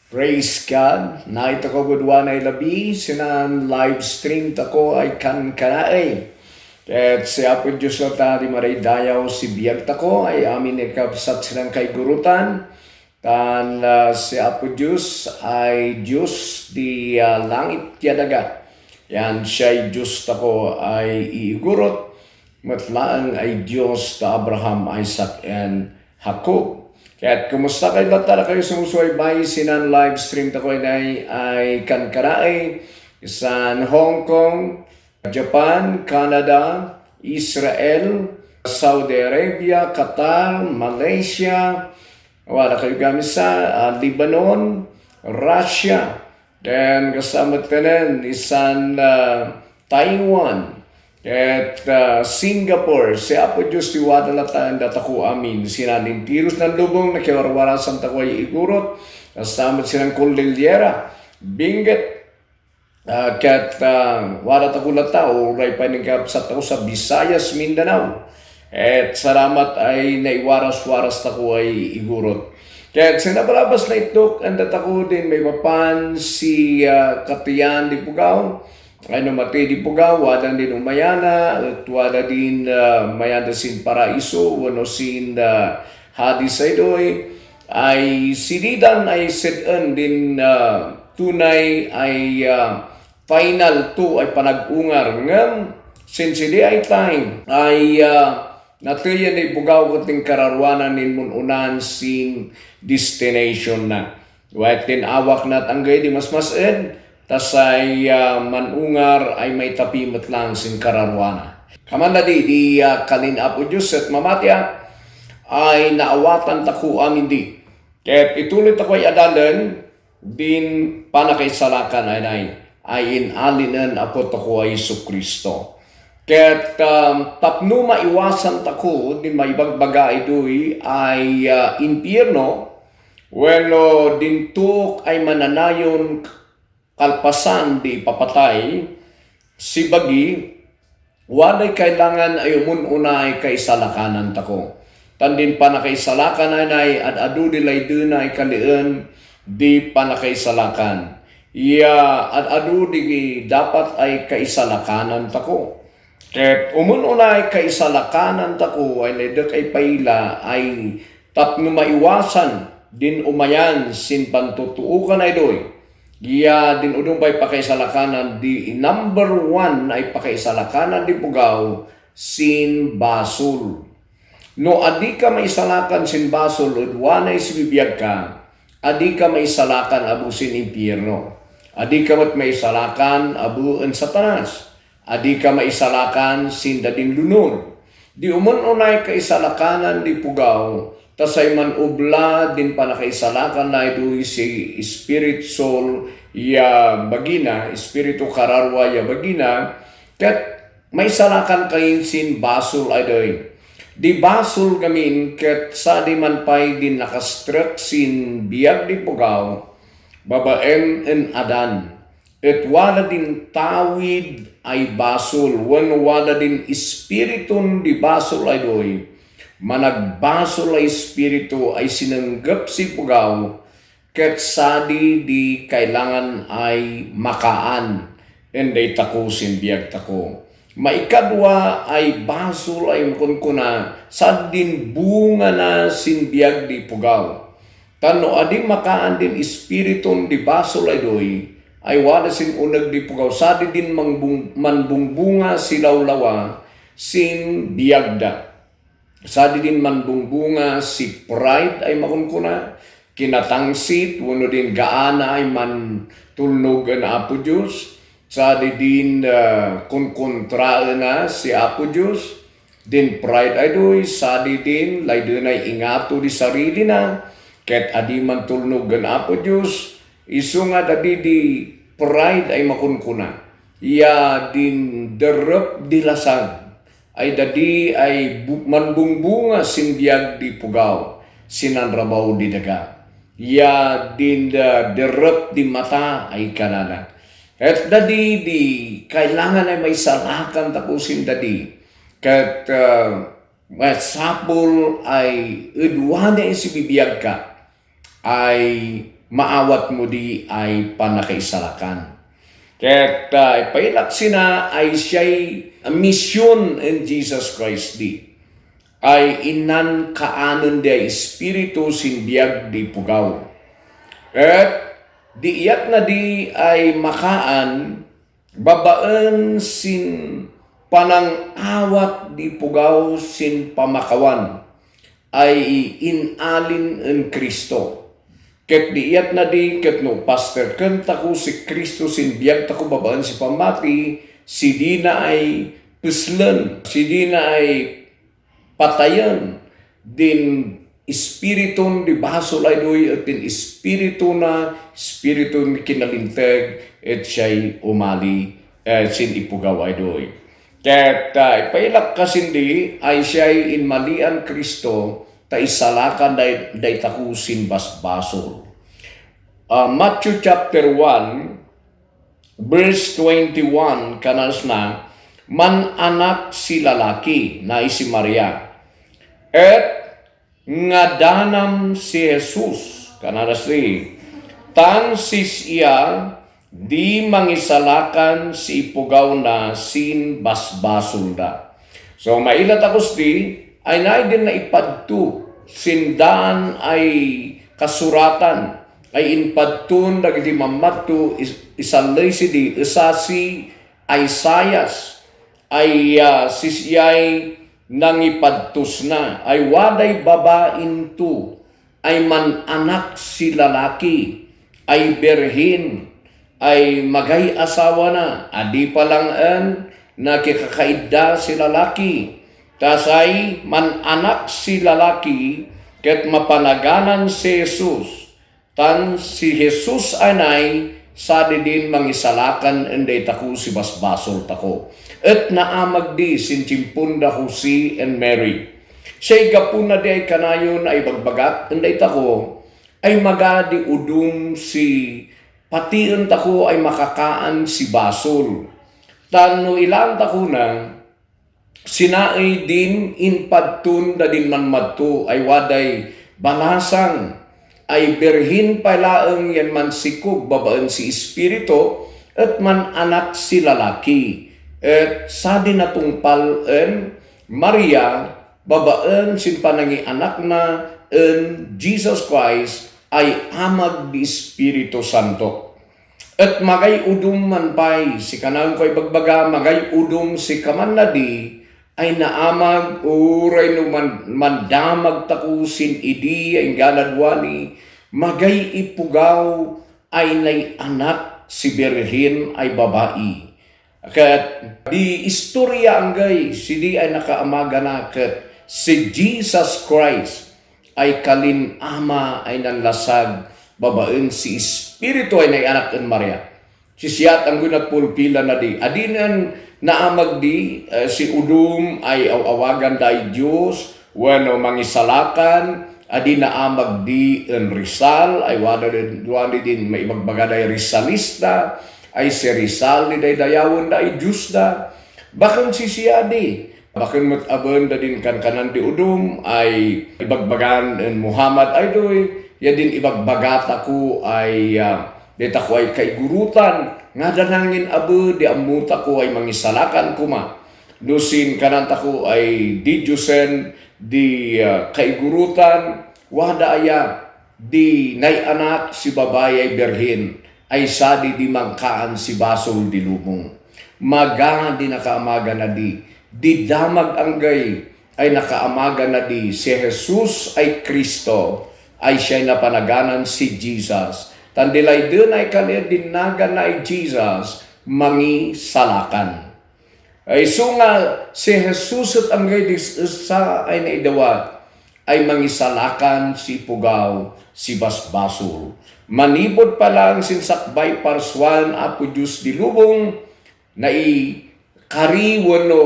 Praise God. Night ako budwa na ilabi, sinan live stream tako ay kan-kanaay. At si Apo Diyos na tadi maray dayaw si biyag tako ay amin ikabsat silang kay gurutan. Tan si Apo Diyos ay Diyos di langit yadaga. Yan siya'y Diyos tako ay iigurot. Matlaang ay Diyos ta Abraham, Isaac, and Jacob. Kaya kumusta kayo lahat kayo sumusubaybay sinan live stream ta ko ay kankaraay sa Hong Kong, Japan, Canada, Israel, Saudi Arabia, Qatar, Malaysia, wala kayo gamit sa Lebanon, Russia, then kasama tanan isan Taiwan, at Singapore, si Apo Diyos ti wadalatan dataku amin. Sinanin tiros ng lubong na kiwarwarasan takway igurot. Kastamat silang Cordillera, Benguet, kat wadataku lata o ray paningkap sa tao sa Visayas, Mindanao. At salamat ay naiwaras-waras taku ay igurot. Kaya sinabalabas na ito, ang dataku din may mapan si Katiyan di Pugaw. Ano mati di Pugaw, wadan din umayana, at wada din mayanda sin Paraiso, wano sin Hadis Aydoy, ay sinidan ay sedan din tunay ay final 2 ay panag-ungar ngam sinsidi ay time ay natuyan ni Pugaw kating kararwanan nin mununan sin destination na. Wait din awak na tanggay di mas tasay manungar ay may tapimat lang sin kararwana. Kamanda di kalin Apo Diyos at mamatya ay naawatan taku amin di. Kaya ituloy tako ay adalan din panakaisalakan ay inalinan Apo tako ay Isu Kristo. Kaya tapno maiwasan tako din maibagbaga idoy ay impyerno weno dintuk ay mananayon kalpasan di papatay, si bagi, walay kailangan ay umununay kay salakanan tako. Tandin pa na kay salakanan ay adu dilay dunay kalian di pa na kay salakan. Adu di dapat ay kaisalakanan tako. Ket umununay kay salakanan tako ay ledek ay paila ay tapno maiwasan din umayan sin pantutuukan ay doy. Din udong bay pakaisalakanan di number 1 ay pakaisalakanan di Pugaw sin basol. No adi ka maisalakan sin basol udwanay si bibiyag ka, adi ka maisalakan abu sin impyerno. Adi ka mat maisalakan abu en Satanas. Adi ka maisalakan sin dading lunod. Di umununay kaisalakanan di Pugaw, tasay man ubla din panakaisalakan na ito si spirit soul ya bagina, espiritu kararwa ya bagina, kat may salakan kain sin basol ay doy. Di basol gamin kat sa di man pay din nakastrek sin biyag di Pugaw, babaem en adan. At wala din tawid ay basol, wala din espiritun di basol ay doy. Managbasol ay espiritu ay sinanggap si Pugaw ket sadi di kailangan ay makaan enday tako sin biyag tako. Maikadwa ay basol ay kunkuna sad din bunga na sin biyag di Pugaw. Tano adi makaan din espiriton di basol ay doy ay wala sin unag di Pugaw sadi din manbungbunga silawlawa sin biyagda. Sadi din manbungbunga si pride ay makunkuna, kinatangsit, wano din gaana ay man tulnog na Apo Diyos. Sadi din kunkontra na si Apo Diyos. Din pride ay doy, sadi din lay doon ay ingato di sarili na, ket adi man tulnog na Apo Diyos. Isu nga dadi di pride ay makunkuna. Din derep di lasag. Ay dadi ay manbungbunga sin biyag di Pugaw, sinanrabaw di daga. Din derep di mata ay kanana. At dadi di kailangan ay may salakan tapusin dadi. Kat masapol ay udwane si bibiyag ka ay maawat mo di ay panakaisalakan. Kaya't ipailak sina ay siya'y mission in Jesus Christ di. Ay inan kaanon di ay espiritu sinbiag di pugaw. At di iyat na di ay makaan babaan sin panang awat di pugaw sin pamakawan ay inalin en Kristo. Ket di iyat na di ket no pastor kanta ko si Kristo sin biyag tako babaan si pamati si di na ay puslen si di na ay patayan din espiriton di basol ay doy at din espiriton kinalintag at siya'y umali sin ipugaw ay doy. Ket ipailak kasindi ay siya'y inmalian Kristo ta isalakan day takusin basbasol. Matthew chapter 1 verse 21 kanas na man anak si lalaki na si Maria at nga danam si Jesus kanas ri tan sis iya di mangisalakan si ipugaw na sin basbasol da. So mailat akos di ay naidin na ipadto sindaan ay kasuratan ay inpadtun dagiti mamatto isalay si di isasi Isaias ay sisiyay nang ipadtos na ay waday babain tu ay man anak si lalaki ay berhin ay magay asawa na adi pa lang nakikakaida si lalaki. Tasay man anak si lalaki ket mapanaganan si Jesus. Tan si Jesus anay sadi din mangisalakan enday tako si basbasol tako. Et naamag di sin timpunda Jose and Mary. Siya'y gapuna di ay kanayon ay bagbagat enday tako ay magadi udum si patiin tako ay makakaan si basol. Tano ilang tako na sinaay din inpadtun da din manmadto ay waday balasang ay berhin palaeng yan man sikog babaan si espiritu at man anak si lalaki at sa din natungpal Maria babaan sin panangi anak na en Jesus Christ ay amag di Espiritu Santo. At magay udum man pay si kanang ko'y bagbaga magay udum si kamanadi ay naamag uray no mandamag takusin idi ay galadwani magay ipugaw ay nay anak si berhin ay babae. Kat di istorya anggay si di ay nakaamaga na kat si Jesus Christ ay kalin ama ay nanlasag babaen si Espiritu ay nay anak en Maria. Si siyat ang gunat pulpila na di adinan naamag di si udum ay awagan day Diyos wano mangisalakan adi naamag di en Rizal ay wani din may magbaga day Rizalista ay si Rizal di day dayawon day Diyos da bakang si siya di bakang mataban da din kanan di udum ay ibagbagan en Muhammad ay doy ya din ibagbagata ko ay dita ko ay kaigurutan nga danangin abu di amuta ko ay mangisalakan kuma. Dusin kananta ko ay di Diyosen di kaigurutan wada aya di nay anak si babay ay berhin ay sadi di mangkaan si basol di lumong. Maga di nakaamaga na di damag anggay ay nakaamaga na di si Jesus ay Kristo ay siya'y napanaganan si Jesus. Tandilay dun ay kalir dinagan na ay Jesus mangi salakan. Ay sunga si Jesus at anggay sa ay naidawat ay mangisalakan si pugaw si basbasol. Manibod pa lang sinsakbay parswan apo Diyos di lubong na ikariwano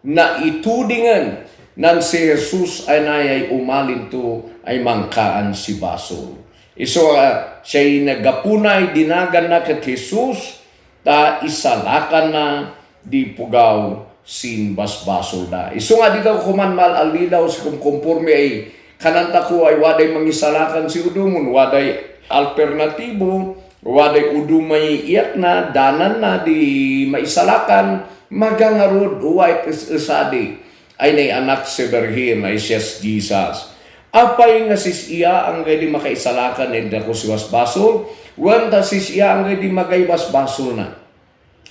na itudingan nan si Jesus ay nayay umalin to ay mangkaan si basol. Iso siya'y nagapunay dinagan na kat Jesus ta isalakan na di pugaw sin basbasol da. Iso nga dito kumanmal alilaw si kumporme ay kananta ko ay waday mangisalakan si udumon waday Alternatibo, waday udumay iyat na, danan na, di maisalakan, magangarod, uway isadi, ay nay anak si Berhin, ay siyas Jesus. Apay nga sis iya ang gay di makaisalakan, hindi ako si wasbasol, wanta sis iya ang gay di magay wasbasol na.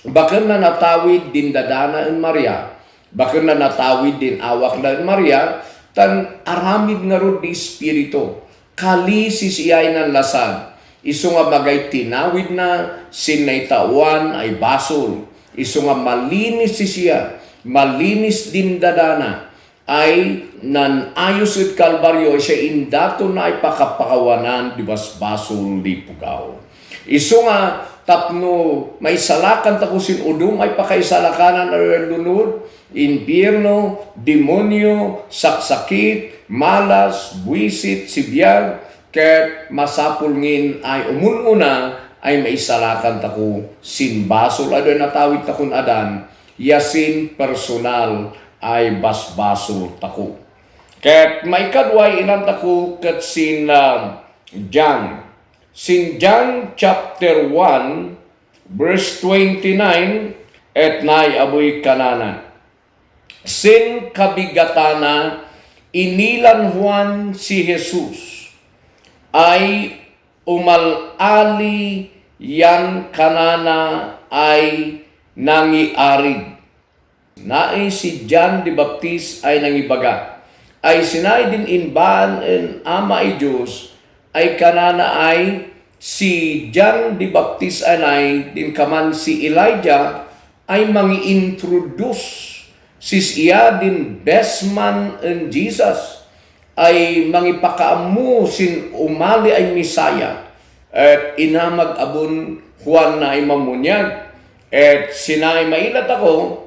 Bakit na natawid din dadana en Maria, bakit na natawid din awak na en Maria, tan aramid nga ro di Espiritu, kali sis iya ng lasad, iso nga magay tinawid na, sinay tawan ay basol, iso nga malinis sis iya, malinis din dadana, ay nan ayos at kalbaryo, siya indato na ay pakapakawanan, di basbasol di pugaw. Iso nga, tapno may salakan takusin udum ay pakaisalakanan na lunod, impierno, demonyo, saksakit, malas, buwisit, sibiyag, ket masapulngin ay umuluna ay maisalakan taku sinbasol ado natawid takun adan, yasin personal ay basbasol taku. Ket may kadway ilan taku ket sin John. Sin John chapter 1 verse 29 et nay aboy kanana. Sin kabigatana inilan Juan si Jesus ay umalali yan kanana ay nangiarig. Naay si John the Baptist ay nangibaga. Ay sinay din inbaan en ama ay Diyos ay kanana ay si John the Baptist anay din kaman si Elijah ay mangi-introduce sis iya din best man in Jesus ay mangipakaamu sin umali ay Misaya at inamag abon Juan na ay mamunyag at sinay mailat ako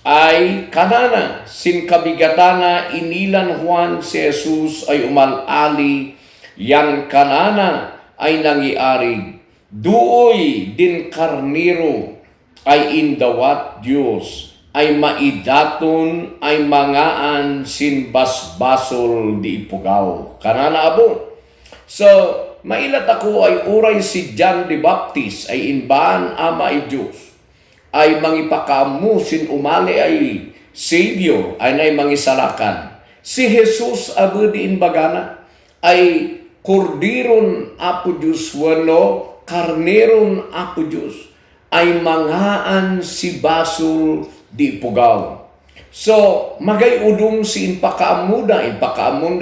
ay kanana sin kabigatana inilan Juan si Jesus ay umalali yang kanana ay nangiarig, duoy din karniro ay indawat Diyos, ay maidaton ay mangaan sin basbasol di ipugaw. Kanana abo. So, mailat ako ay uray si John the Baptist ay inbaan ama ay Diyos, ay mangipakamu sin umali ay Savior, ay nay mangisalakan. Si Jesus abo di inbagana, ay kordiron apo Diyos wano, karneron apo Diyos, ay mangaan si basol di pugaw. So, magay udong si inpakaamunda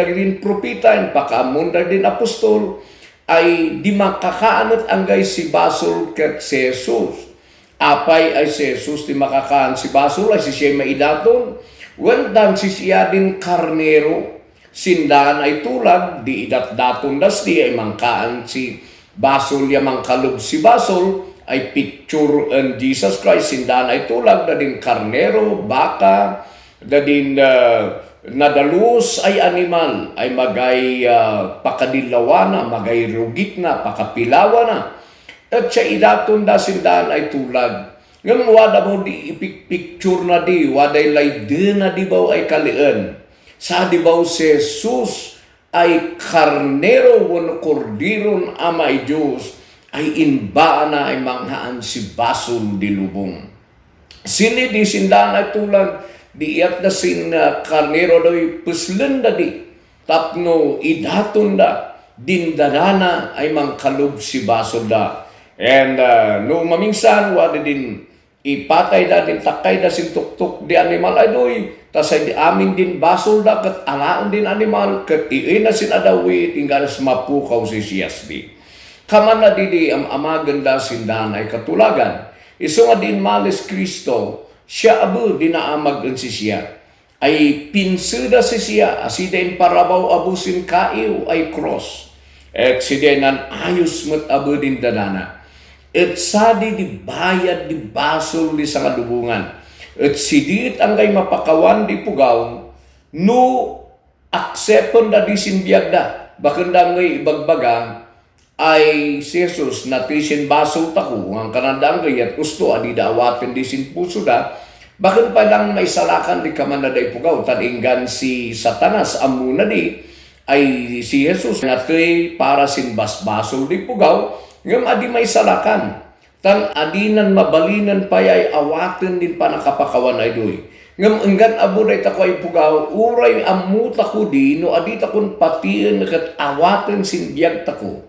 din propita, inpakaamunda din apostol, ay di makakaanot anggay si basol ket si Jesus. Apay ay si Jesus di makakaan si basol, ay si siya maidaton, wendan si siya din karnero, sindahan ay tulag, di idat-daton das di ay mangkaan si basol ya mangkalog si basol, ay picture in Jesus Christ, sindahan ay tulag, da din karnero, baka, da din nadalus ay animal, ay magay pakadilawa na, magay rugit na, pakapilawa na, at siya idaton da sindahan ay tulag. Ngayon wada mo di ipicture na di, waday lay di na di ba ay kalian. Sa di ba si Jesus ay karnero wano kordiron ama ay Diyos, ay inbaan na ay manghaan si basol di lubong. Sini di sindahan ay tulag, di iyat na sin karnero do'y puslan da di, tapno idaton da, dindarana ay mangkalog si basol da. And no mamingsan, wada din ipatay da din takay da sin tuktok di animal ay do'y, tas ay amin din basol da kat alaan din animal kat iina sin adawi tinggalas mapukaw si CSB. Kaman na didi am amagan da sindahan ay katulagan. Iso nga din malis Kristo, siya abo dinaamag si siya. Ay pinsuda si siya, asiden parabaw abusin kaiw ay cross. Et sidenan ayos mat abo din danana. Et sadi di bayad di basol di sa kadubungan. At sidit ang kay mapakawan di pugaw, no aksepon da di sinbiyag da. Bakit da ngay ibagbaga, ay si Jesus natisin basol taku, ang kanandang kay at gusto, adi da awatin di sin puso da, bakit pa lang may salakan di kaman na da ipugaw, taninggan si Satanas, amuna di, ay si Jesus natoy para sin basbasol di pugaw, ngam adi may salakan. Tan adinan mabalinan pa ay awaten din pa nakapakawan ay doy. Ngam enggan abo day tako ay pugaw, uray amuta ko di, no adi takon patiin kat awaten sin biyag tako.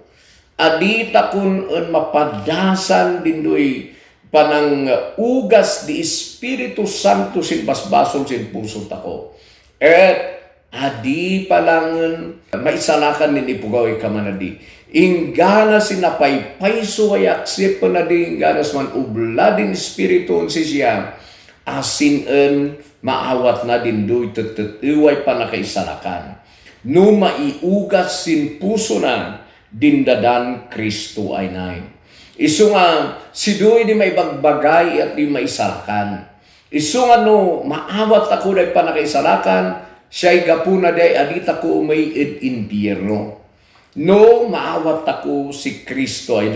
Adi takon mapadasan din doy panang ugas di Espiritu Santo sin basbasol sin puso tako. Adi palangan maisalakan ni ipugaw kamanadi. Ingana sinapaypayso ay aksip na di ingganas man ubladin Espiritu si siya asin maawat na din do'y iway pa nakaisalakan. No maiugas sin puso na dindadan Kristo ay nay. Isu nga si do'y di may bagbagay at di maisalakan. Isu nga no maawat ako day pa nakaisalakan, siya'y gapuna day adita ko may impyerno. No maawat ako si Kristo ay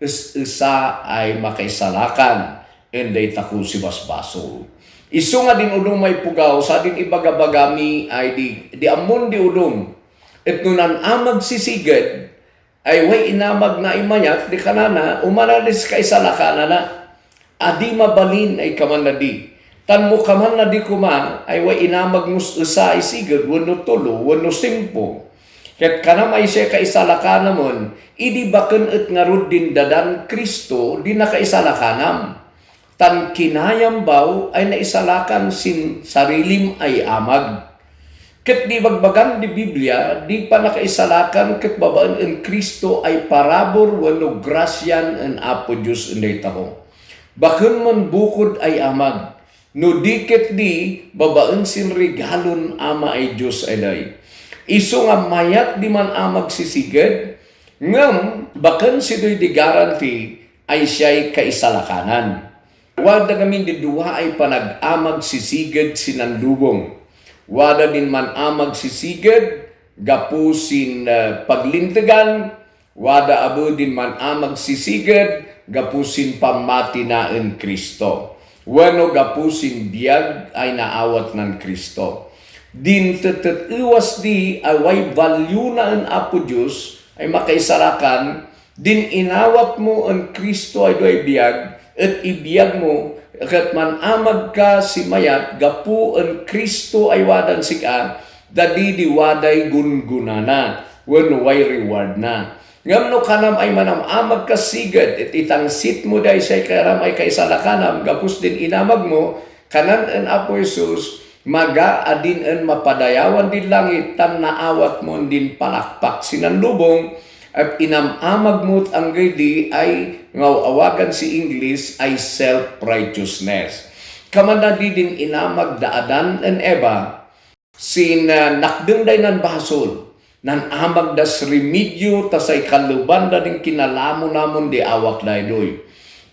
isa ay makaisalakan and day tako si basbasol. Isu nga din udong may pugaw sa din ibagabagami ay di amon di udong. Et nunan amag sisigad ay way inamag na imayat di kanana umanalis kaisalakana na adi mabalin ay kamanadi. Tan mo kaman na di kuma ay way inamag nus usa isigad wano tulo wano simpo. Ket kanam ay siya kaisalakana mon idi baken et ngarud din dadan Kristo di nakaisalakanam. Tan kinayam baw ay naisalakan sin sarilim ay amag. Ket di bagbagan di Biblia di pa nakaisalakan ket babaan en Kristo ay parabor wano grasyan en Apo Dios enday tako. Baken man bukod ay amag. No dikit di babaan sin regalon ama ay Diyos ay day. Isu nga mayat di man amag sisigad, ngam bakan si do'y di garanti ay siya'y kaisalakanan. Wada gamin di duwa ay panag-amag sisigad sinandubong. Wada din man amag sisigad, gapu sin paglintigan. Wada abo din man amag sisigad, gapu sin pamati na en Kristo. Wano gapusin biyag ay naawat ng Kristo. Din iwas di away value na ang Apo Diyos ay makaisarakan, din inawat mo ang Kristo ay do'y biyag, at ibiyag mo, kat man amag ka si mayat, gapu ang Kristo ay wadan sika, dadi di waday gungunana, wano way reward na. Ngam no kanam ay manamamag kasigad it itangsit mo day say karam ay kaisalakanam gapus din inamag mo kanan en Apo Jesus maga adin en mapadayawan din langit tan naawat mo din palakpak sinanlubong at inamamag mo ang gaydi ay ngawawagan si English ay self-righteousness. Kamana din inamag daadan en Eva sin nakdeng day nan basol nan amag das remedyo tasay kaluban da din kinalamo namon di awak daydoy.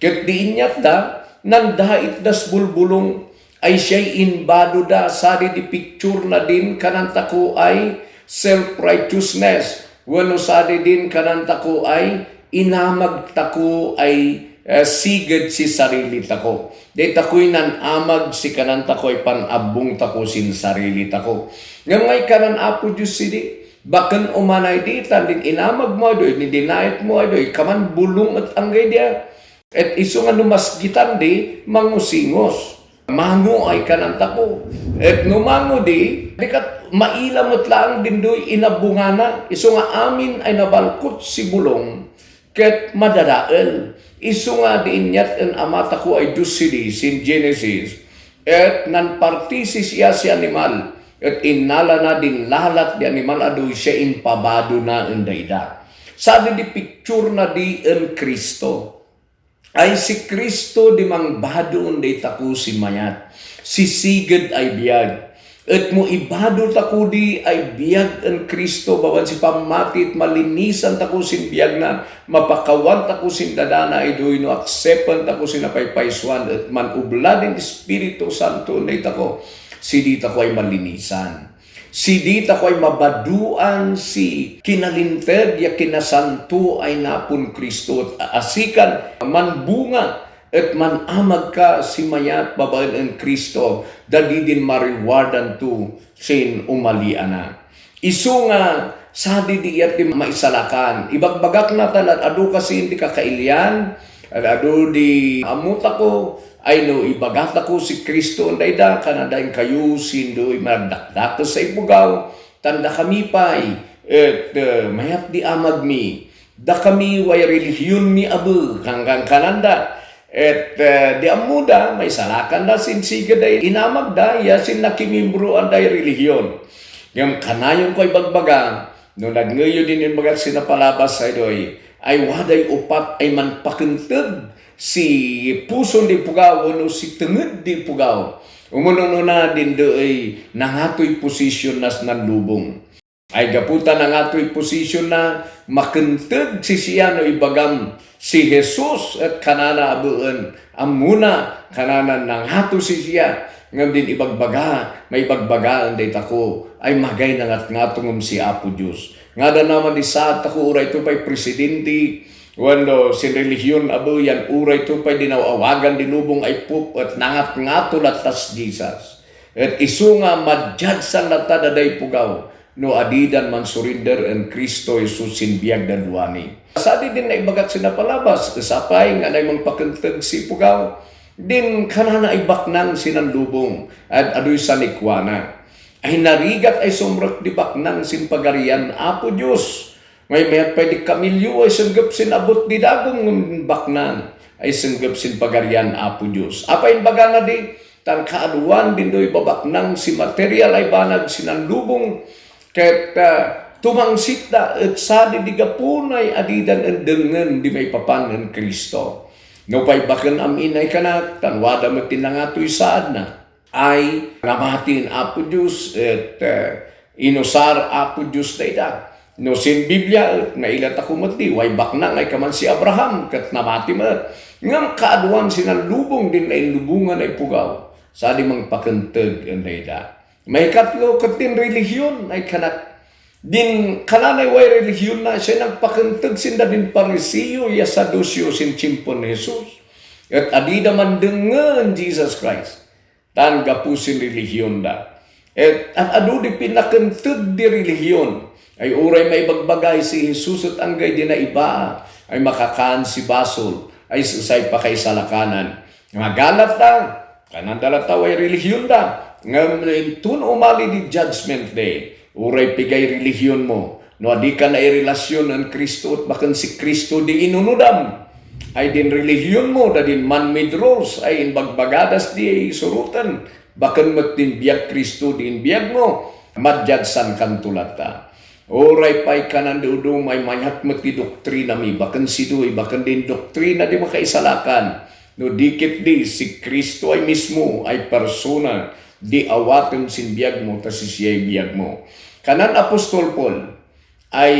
Ket di inyat da nan dait das bulbulong ay siya'y inbado da sari di picture na din kananta ko ay self-righteousness. Wano sari din kananta ko ay inamag tako ay sigad si sarili tako. Di tako'y nan amag si kananta ko ay panabong tako sin sarili tako. Ngay kanan Apo Diyos sidi bakan umanay di tanding inamag mo doy ni dinait mo doy kaman bulong at anggay dia et isu nga numasgitan di mangusingos mango ay kananta ko et numango di dikat mailamot lang din doy inabungana isu nga amin ay nabalkot si bulong ket madadael isu nga diinyat en amata ko ay Diyos sidi sin Genesis et nan partisis siya si animal at inala na din lalat di animal adoy siya impabado na endayda. Sabi di picture na di en Kristo. Ay si Kristo di mangbado enday tako si mayat. Si sigad ay biyag. At mo ibado tako di ay biyag en Kristo bawan si pamatit malinisan tako sin biyag na mapakawan tako sin dadana ay doy no aksepan tako sin napaypayswan at manubla din Espiritu Santo enday tako. Si dita ko ay malinisan. Si dita ko ay mabaduan si kinalinted ya kinasanto ay napun Kristo at asikan manbunga at manamag ka si mayat babaen en Kristo, dadi din mariwardan tu sin umalian na. Isu nga, sa di at di maisalakan. Ibagbagak na talat, adu kasi hindi ka kailian, adu di amuta ko, ay no, ibagat ako si Kristo, dayda, kanadayin kayo, sindo, magdakdak sa ibugaw, tanda kami pa'y, at mayat di amag mi, da kami way relihiyon mi abu, hanggang kananda, at di amuda, may salakan na sinsiga day, inamag da, yasin nakimimbro ang day relihiyon. Yung kanayon ko'y bagbaga, no nagngayon din yung bagat sinapalabas sa idoy, ay waday upat ay manpakintag si puson di pugaw, no si tenged di pugaw. Umuno na din do'y nangatoy posisyon nas nanlubong. Ay gaputa nangatoy posisyon na makintag si siya no ibagam si Jesus at kanana abuan amuna kanana nanghato si siya. Ngam din ibagbaga, may ibagbagaan day tako, ay magay na ngatngatong si Apo Diyos. Nga da naman di saat ako, uray ito pa'y presidente, wano, sin relihiyon abo yan, uray ito pa'y dinawawagan, dinubong ay pup, at nangat-ngato latas Jesus. At isu nga madjadsan lata daday pugaw, no adidan man surrender en Kristo Jesus sinbiag daluani. Sadi din na ibagat sinapalabas, kasapay nga na imang pakintag si pugaw, din kanana ay baknang sinanlubong at adoy sa likwana. Ay narigat ay sumrak di baknang sin pagarian Apo Diyos. May mayat pwede kamilyo ay sanggap sin abot di dagong baknang ay sanggap sin pagarian Apo Diyos. Apain baga na di, tan kaaduan din do'y babaknang si material ay banag sinanlubong ket tumangsit da at sadi di gapunay adidan ang dengen di may papangan Kristo. No pa'y bakan amin ay kanak, tanwada mo tinangato'y saad na, ay namatin Apo Diyos at inusar Apo Diyos na ida. No sin Biblia, at nailat ako mati, way baknang ay kaman si Abraham, kat namati mat. Ngam kaaduan sinalubong din na inlubungan ay pugaw, sa di mang pakantag ang ida. May katlo, katin relihiyon ay kanak. Din kananay way relihiyon na siya nagpakantag sinda din parisiyo ya sadusyo sin chimpon ni Jesus. At adida man dengan Jesus Christ. Tan gapusin relihiyon da. At adu di pinakantag di relihiyon. Ay uray may bagbagay si Jesus at anggay di na iba. Ay makakaan si basol. Ay susay pa kay salakanan. Magalat ta. Kanandala ta way relihiyon da. Ngam tun umali di judgment day. Uray pigay relihiyon mo. No di ka na irelasyon ng Kristo at bakan si Kristo di inunudam. Ay din relihiyon mo, da din man-made rules, ay inbagbagadas di ay surutan. Bakan matinbiyag Kristo di inbiyag mo. Madjadsan kan tulata. Uray pa'y kanandudong may mayat mati doktrina mi. Bakan sidoy, bakan din doktrina di makaisalakan. No dikit di si Kristo ay mismo ay persona. Di awaten sin biyag mo, tas siya'y biyag mo. Kanan Apostol Paul, ay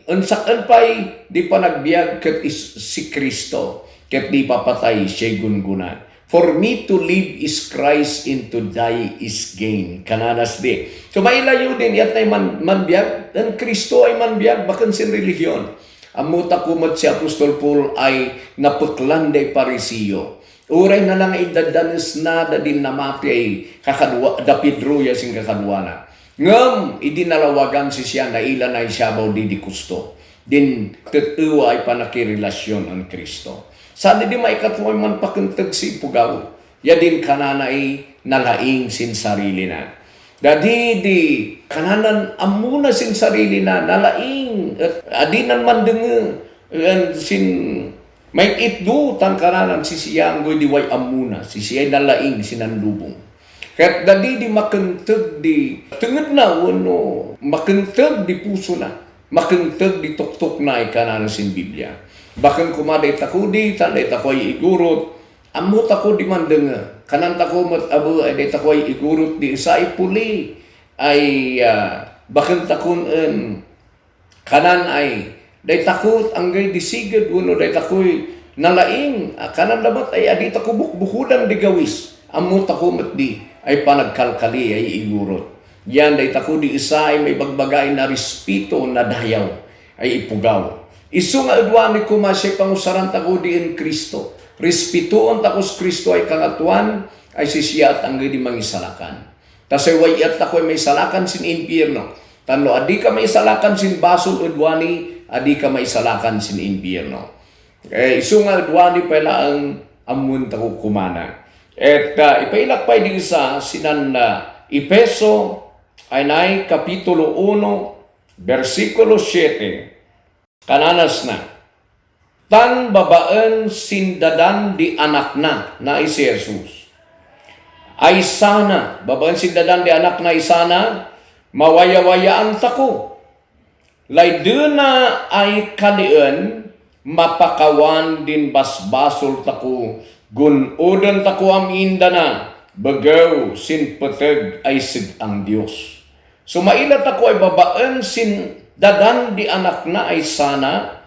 unsakan pa'y di pa nagbiag ket si Kristo, ket di papatay siya'y gungunan. For me to live is Christ, and to die is gain. Kananas di. So mailayo din, yat ay manbiag, ang Kristo ay manbiag, bakan sin relihiyon. Amuta kumot si Apostol Paul ay napuklanday parisiyo. Uray na lang idadanis na da din namati ay kakadwa, da Pedro yasing kakadwana. Ngam, idinalawagan si siya na ilan ay siyabaw di kusto. Din, tatuwa ay panakirelasyon ang Kristo. Sana di maikatway man pakintag si pugaw. Ya din kanana ay nalaing sin sarili na. Dadi di kananan amuna sin sarili na nalaing. At adinan man dengen sin may itdo tang kananan si siyang goy di way amuna, si siya'y nalaing sinanlubong. Kaya't dadi di makentag di tenged na wano, makentag di puso na, makentag di tuktok na ay kananan sin Biblia. Bakang kumaday tako di, tanday tako ay igurot, amot ako di mandenga, kanan tako mat abo ay day tako ay igurot di isa ay puli, ay bakang takon kanan ay day takot anggay disigad uno day takoy nalaing kanan dapat ay adita ko bukbukudan di gawis amot ako di ay panagkalkali ay igurot yan day tako di isa ay may bagbagay na respeto na dayaw ay ipugaw isu nga udwani ko masay pangusaran tako di in Kristo Respetuon takos Kristo ay kangatuan, ay sisiya at angay di mangisalakan. Tasay wayat ako ay may salakan sin impyerno. Tanlo, adi ka may salakan sin basol udwani, adi ka may salakan sin impyerno. Isunga udwani pala ang amun tako kumana. At ipailakpay din sa sinan Ipeso, ay nay Kapitulo 1, versikulo 7. Kananas na. Tan babaan sindadan di anak na si Jesus. Ay sana, babaan sindadan di anak na isana, mawayawayaan tako. Layduna ay kalian, mapakawan din basbasol tako, gunodan tako am indana, bagaw sin peteg ay sig ang Diyos. Sumailat ako ay babaan sindadan di anak na ay sana,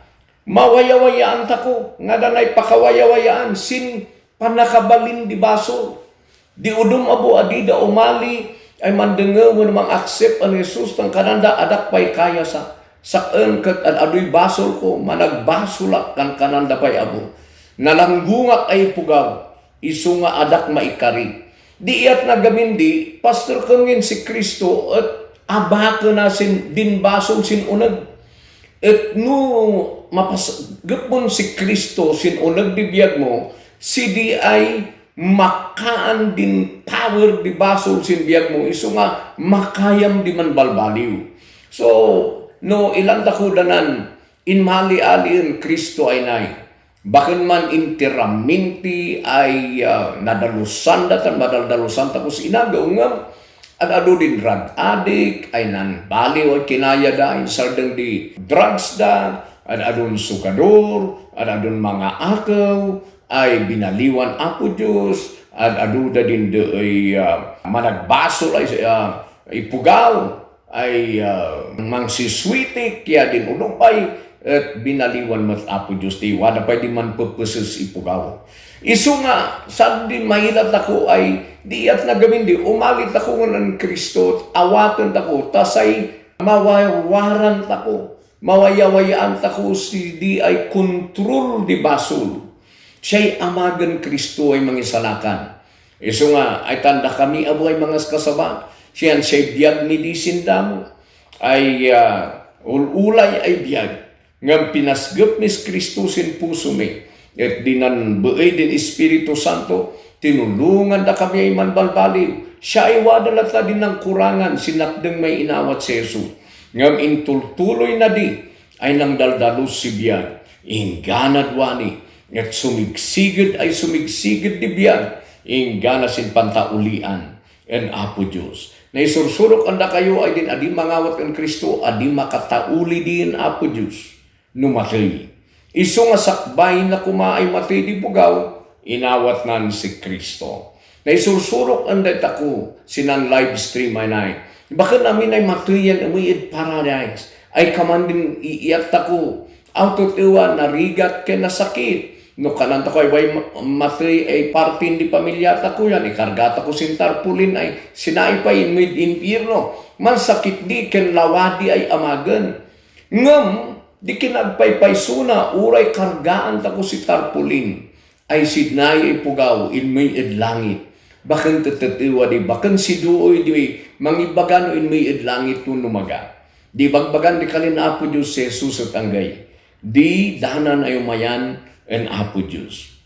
mawayawayaan tako, nga danay pakawayawayaan, sin panakabalin di baso. Di udum abo adida umali, ay mandenga mo namang accept ang Jesus, ng kananda adak pa'y kaya sa saan kat adoy basol ko, managbasulak kan kananda pa'y abo. Nalanggungak ay pugaw, isu nga adak maikari. Di iyat nagamindi, pastor kangin si Kristo, at abaka na sin din basol sin unag. At no mapasagapon si Kristo sin unag bibiyag mo, si di ay makaan din power di basol sin biyag mo, iso nga makayam di man balbaliw. So, no ilang dakudanan, inmali-aliin Kristo ay nay. Bakit man interaminti ay nadalusan datan, madaldalusan tapos inagaungam, at ado din drug addict, ay nan baliw ay kinaya da, sardang di drugs da, at adon sukador, at adon mga akaw, ay binaliwan ako Diyos, at ado da din de ay managbasol ay ipugaw, ay mangsiswitik, kaya din ulumpay, at binaliwan mat apo Diyos, di wala pa di man purposes ipugaw. Isu nga, saan din mahilat ako ay diat na gamin di, umalit ako ng Kristo, awatan ako, tasay mawawaran ako, mawayawayaan ako, si di ay kontrol di basol. Siya'y amagan Kristo ay mangisalakan. Isu nga, ay tanda kami abo ay mga kasaba, siya'y biyag ni di sindamo, ay ululay ay biyag, nga pinasgap ni Kristo sin puso mi, at dinan buay din Espiritu Santo, tinulungan da kami ay manbalbaliw. Siya ay wadalat na din ng kurangan, sinakdeng may inawat si Jesus. Ngam intultuloy na di, ay nang daldalus si biyag, ingganad wani, at sumigsigid ay sumigsigid di biyag, inggana sin pantaulian, en apo Diyos. Na isursurok anda kayo ay din adi mangawat ang Kristo, adi makatauli din apo Diyos, numatay. Isu nga sakbay na kumaay matay di bugaw, inawat nan si Kristo. Na isursurok ang daytako, sinan live stream ay nay. Bakit namin ay matuyan amid paradise, ay kamanding iiyak tako, autotiwa, narigat, kay nasakit. No kananta ko ay matay ay partin di pamilya tako yan, ikargata ko sin tarpulin ay sinaipay mid impyerno. Man sakit di, ken lawadi ay amagan. Ngam, di kinagpaypay suna, uray kargaan tako si tarpulin, ay sidnay ay pugaw, inmay idlangit. Bakan tatatiwa di, bakan si duoy di, mangibagano inmay idlangit kung lumaga. Di bagbagan di kalin apo Diyos si Jesus at anggay. Di dahanan ay umayan en apo Diyos.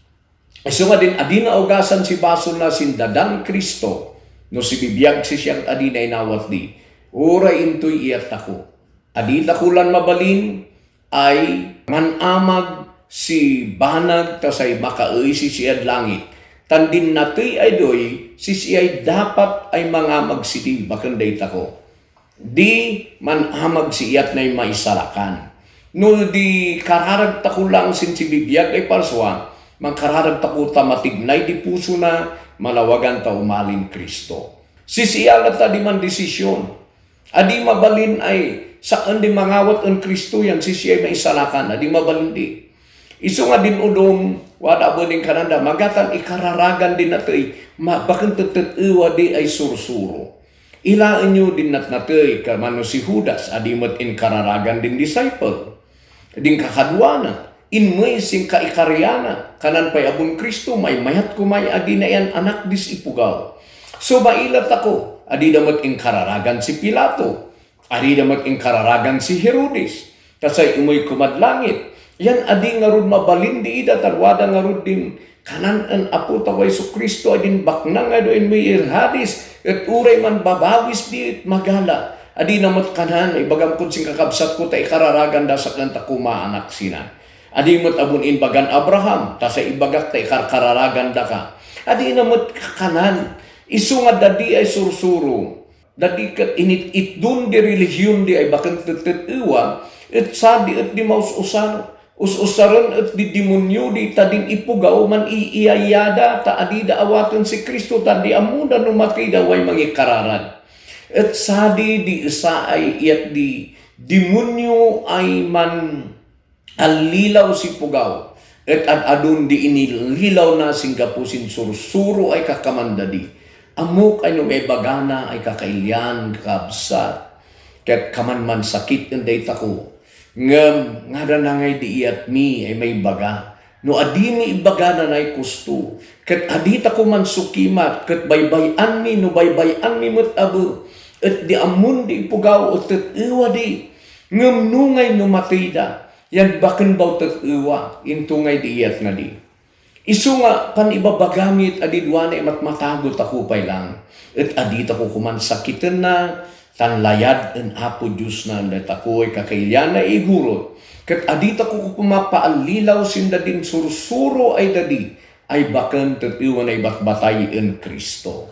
So nga din, adina ugasan si baso na sindadan Kristo, no si bibiyag si siyang adina inawat di, uray into'y iyat ako. Adita kulan mabalin, ay manamag si banag tasay makaoy si siyad langit. Tandin natoy ay doy, si siyay dapat ay mangamag si di, bakang dayta ko. Di manamag si iyat na'y maisalakan. No di kararag tako lang sin si bibiyag ay parswa, mangkararag tako tamatignay di puso na, malawagan ta umalin Kristo. Si siyalat ta di man desisyon. Adi mabalin ay saan di mangawat ang Kristo yan, si siya may isalakan, adi mabalindi. Isu nga din udong, wala bo ning kananda, magatan ikararagan din natoy, bakang tatatiwa di ay sursuro. Ilaan nyo din natoy, kamano si Judas, adi mat inkararagan din disciple. Din kakadwana, inmoy sing kaikariana, kanan pay abon Kristo, may mayat ko may adi na yan anak dis ipugaw. So mailat ako, adi damat ing kararagan si Pilato, adi damat ing kararagan si Herodes, tasay imoy kumadlangit, yan adi nga rod mabalin di ida, tarwada nga rod din, kanan an apo taway so Kristo, adin baknang nga doon may irhadis, at uray man babawis di it magala, adi namat kanan, ibagam ko sing kakabsat ko, tay kararagan da sa kanta kumaanak sina. Adi mo't abun in bagan Abraham, ta sa ibagak tay kararagan da ka. Adi namat kanan, isu nga dadi ay sursuro, dadi kat init itdun di relihiyon di ay bakang tututiwa, at sadi at di maus-usano, us-usaran at di demonyo di tading ipugaw man iiyayada, ta adi da awatan si Kristo, ta di amuda numatay da way mangikararan. At sadi di isa ay iyat di demonyo ay man alilaw si pugaw, at adun di inililaw na singgapusin sursuro ay kakamandadi. Amok ay no may bagana ay kakailyan, kakabsat, ket kaman man sakit ng data ko. Ngam, nga na ngay di iyat mi ay may baga. No adi mi ibaga na nay kusto. Ket adita ko man sukimat, ket baybayan mi, no baybayan mi mo't abo. At di amun di ipugaw, at iwa di. Ngam nungay no matida. Yan baken baw tat iwa, intungay di iyat nga di. Isu nga panibabagamit adidwane matmatagot ako pay lang. At adita ko kuman sakitan na, tan layad en apo Diyos na ako ay kakailyan na igurot. Kat adita ko pumapaalilaw sinda din sursuro ay dadi, ay baken tatiwan ay batbatay en Kristo.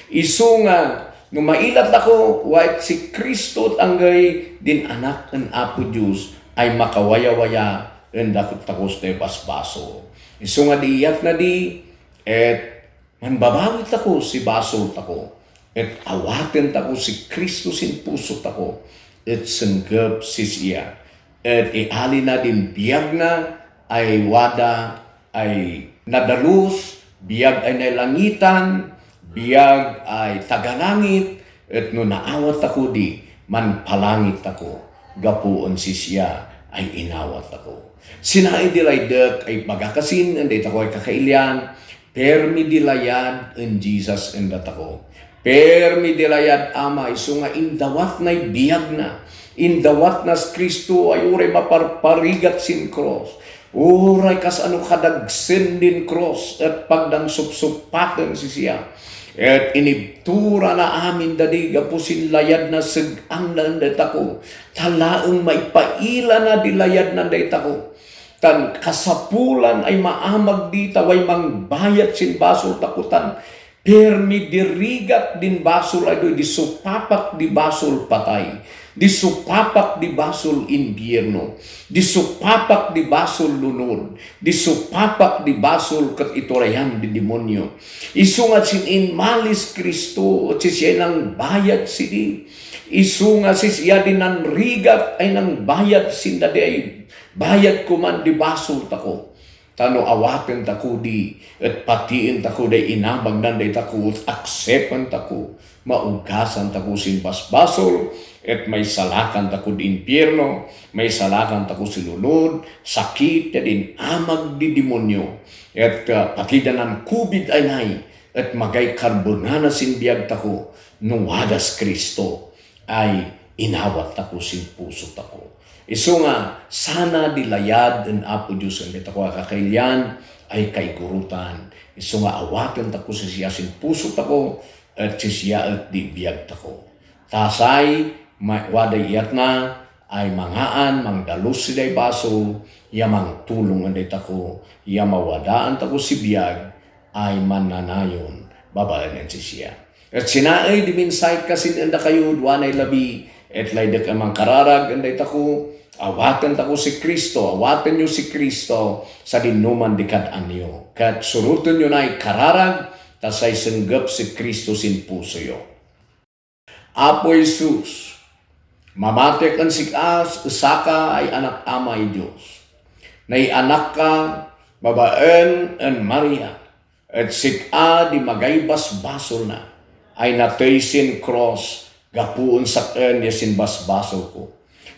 Isu nga, nung mailat ako, wait si Kristo at anggay din anak en apo Diyos, ay makawaya-waya en dakot takos te basbaso. Isu nga diyak na di, et manbabawit ako si basol tako, et awaten tako si Kristo sin puso tako, et senggep si siya, et iali na din biyag na, ay wada, ay nadalus, biyag ay nalangitan, biyag ay tagalangit, et no naawat ako di, manpalangit ako, gapuon si siya, ay inawat ako. Sinaay dilaydak ay magakasin, and dito ko ay kakailyan, permi dilayad in Jesus and ako. Permi dilayad ama, iso nga indawat na biyag na, indawat na Kristo ay uray maparparigat sin cross. Uray kas ano kadagsin din cross, at pagdang supsupatan si siya. At inibtura na amin dadi gapusin layad na segang na data ko. Talaang maipaila na dilayad na data ko. Tan kasapulan ay maamag di taway mangbayat sin basol takutan. Permi dirigat din basol ay di supapak di basol patay. Di supapak di basol impyerno. Di supapak di basol lunod. Di supapak di basol kat iturayan di demonyo. Isungat sin inmalis Kristo at siya nang bayad sidi. Isungat siya din ng rigat ay nang bayad sin dadi ay bayad kuman di basol tako. Tano awaten tako di at patiin tako di inabag nanday tako at aksepan tako. Maugasan tako sin basbasol at may salakan tako di impyerno, may salakan tako si lunod, sakit at din amag di demonyo. At patidanan kubid ay nay, at magay karbonana sin biyag tako, nung wadas Kristo ay inawat tako sin puso tako. Isu nga, sana dilayad en apo Diyos ang dito ko kakailyan ay kaigurutan. Isu nga awaten tako si siya sin puso tako at si siya at di biyag tako. Tasay, waday iyat na ay mangaan, mangdalus sila'y baso, yamang tulong ang dito ko, yamawadaan tako si biyag ay mananayon, babaanan si siya. At sinaay diminsay kasi anda kayo, duwanay labi, et laydak amang kararag ang dito ko, awatan tako si Kristo, awatan nyo si Kristo sa dinuman dikad anyo. Kat surutan nyo na kararag, tasay senggap si Kristo sin puso yo. Apo Jesus, mamatek ang sikas, usaka ay anak amay Diyos. Nay anak ka, babaen en Maria, at sika di magaybas basol na, ay natay sin cross, gapuon sa kanya sin basbasol ko.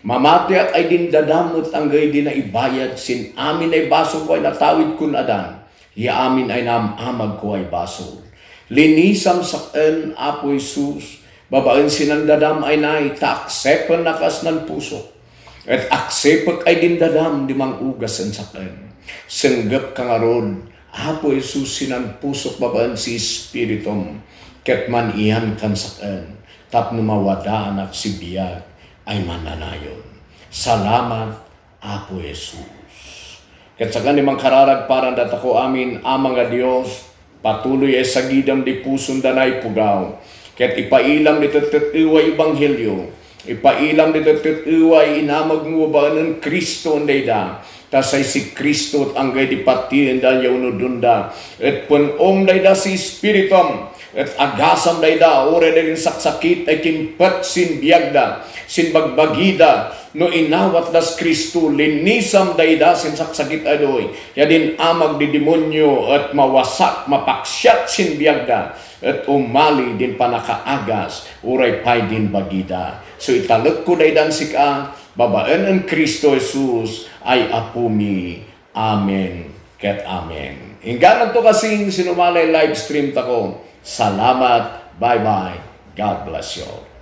Mamati ay din dadamot ang gay din na ibayad sin amin ay baso ko ay natawid kun adan. Ya amin ay namamag ko ay baso. Linisam saken Apo Jesus, babaen sinandadam ay nay, taaksepan nakas ng puso. At aksepak ay dindadam di mang ugas ang saken. Senggap kangarod, Apo Jesus sinan pusok babaen si Espiritum, ket man iyan kan saken, tap numawada anak si biyag ay mananayon. Salamat, Apo Jesus. Ket sakan di mang kararag parang datako amin, amang nga Dios, patuloy ay sagidam di puson danay pugaw. Ket ipailam di tetiway ebanghelyo. Ipailam di tetiway inamag mo ba ng Kristo ndayda. Tasay si Kristo at anggay di patiin da yaunudunda. Et punom dayda si Spiritum. Et agasam dayda ore din saksakit ay kimpet sin biagda. Sin bagbagida. No inawat das Kristo, linisam dayda sin saksakit adoy. Yadin amag di demonyo at mawasak, mapaksyat sin biagda. At umali din panakaagas, uray pay din bagida. So italek ko daydan sika, babaen ang Kristo Jesus ay apumi. Amen ket amen. Hingganan to kasing sinumalay live stream tako. Salamat. Bye-bye. God bless you.